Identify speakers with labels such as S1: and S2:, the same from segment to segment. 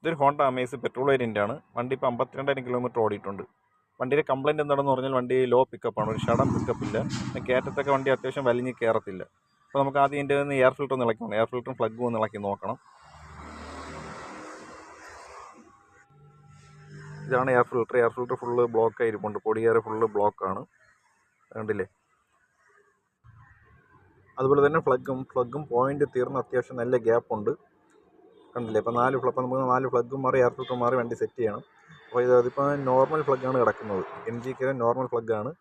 S1: ഇതൊരു Honda Amaze petrol വേരിയൻ്റാണ്. വണ്ടി ഇപ്പോൾ 52,000 കിലോമീറ്റർ ഓടിയിട്ടുണ്ട്. വണ്ടിയുടെ കംപ്ലയിൻറ്റ് എന്താണെന്ന് പറഞ്ഞാൽ വണ്ടി ലോ പിക്കപ്പാണ്, ഒരു ഷടം പിക്കപ്പില്ല. കയറ്റത്തൊക്കെ വണ്ടി അത്യാവശ്യം വലിഞ്ഞ് കയറത്തില്ല. അപ്പോൾ നമുക്ക് ആദ്യം ഇതിൻ്റെ നിന്ന് എയർ ഫിൽറ്റർ ഒന്ന് ഇളക്കി നോക്കണം. എയർ ഫിൽറ്ററും പ്ലഗും ഒന്ന് ഇളക്കി നോക്കണം. ഇതാണ് air filter. Air filter full block ആയിരിക്കുന്നുണ്ട്, പൊടിയേറെ ഫുള്ള് ബ്ലോക്കാണ്, കണ്ടില്ലേ. അതുപോലെ തന്നെ ഫ്ലഗും പോയിൻ്റ് തീർന്ന് അത്യാവശ്യം നല്ല ഗ്യാപ്പുണ്ട്, കണ്ടില്ലേ. അപ്പോൾ നമുക്ക് 4 ഫ്ലഗും മാറി എയർ ഫിൽറ്റർ മാറി വണ്ടി സെറ്റ് ചെയ്യണം. അപ്പോൾ അതിപ്പോൾ നോർമൽ ഫ്ലഗാണ് കിടക്കുന്നത്, MGK നോർമൽ ഫ്ലഗാണ്.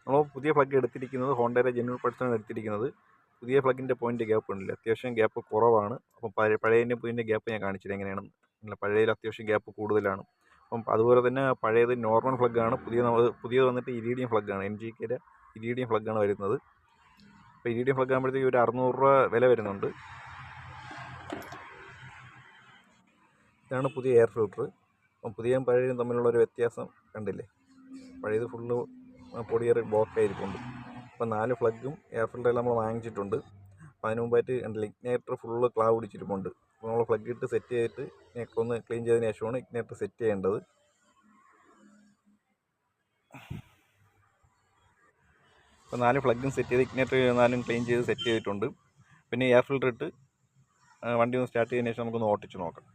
S1: നമ്മൾ പുതിയ ഫ്ലഗ് എടുത്തിരിക്കുന്നത് ഹോണ്ടയുടെ ജെന്യൂൻ പാർട്സാണ് എടുത്തിരിക്കുന്നത്. പുതിയ ഫ്ലഗിൻ്റെ പോയിൻ്റ് ഗ്യാപ്പ് ഉണ്ടല്ലേ, അത്യാവശ്യം ഗ്യാപ്പ് കുറവാണ്. അപ്പം പഴയതിൻ്റെ പുതിയ ഗ്യാപ്പ് ഞാൻ കാണിച്ചില്ല എങ്ങനെയാണെന്ന്. പഴയതിൽ അത്യാവശ്യം ഗ്യാപ്പ് കൂടുതലാണ്. അപ്പം അതുപോലെ തന്നെ പഴയത് നോർമൽ ഫ്ലഗാണ്, പുതിയത് വന്നിട്ട് ഇരീഡിയം ഫ്ലഗാണ്, MGK ഇരീഡിയം ഫ്ലഗാണ് വരുന്നത്. അപ്പോൾ ഇരീഡിയം ഫ്ലഗ് ആകുമ്പോഴത്തേക്ക് ഒരു 600 രൂപ വില വരുന്നുണ്ട്. ഇതാണ് പുതിയ എയർ ഫിൽറ്റർ. അപ്പം പുതിയതും പഴയതും തമ്മിലുള്ള ഒരു വ്യത്യാസം കണ്ടില്ലേ. പഴയത് ഫുള്ള് പൊടിയേറി ബ്ലോക്ക് ആയിരിക്കുന്നുണ്ട്. അപ്പോൾ 4 ഫ്ലഗും എയർ ഫിൽറ്ററെല്ലാം നമ്മൾ വാങ്ങിച്ചിട്ടുണ്ട്. അപ്പോൾ അതിന് മുമ്പായിട്ട് കണ്ടില്ല, ഇഗ്നേറ്റർ ഫുള്ള് ക്ലാവ് പിടിച്ചിരിപ്പുണ്ട്. അപ്പോൾ നമ്മൾ ഫ്ലഗ് ഇട്ട് സെറ്റ് ചെയ്തിട്ട് ഇഗ്നേറ്റർ ഒന്ന് ക്ലീൻ ചെയ്തതിന് ശേഷമാണ് ഇഗ്നേറ്റർ സെറ്റ് ചെയ്യേണ്ടത്. അപ്പോൾ 4 ഫ്ലഗും സെറ്റ് ചെയ്ത് ഇഗ്നേറ്റർ 4 ക്ലീൻ ചെയ്ത് സെറ്റ് ചെയ്തിട്ടുണ്ട്. പിന്നെ എയർ ഫിൽറ്റർ ഇട്ട് വണ്ടി ഒന്ന് സ്റ്റാർട്ട് ചെയ്തതിന് ശേഷം നമുക്കൊന്ന് ഓട്ടിച്ച് നോക്കാം.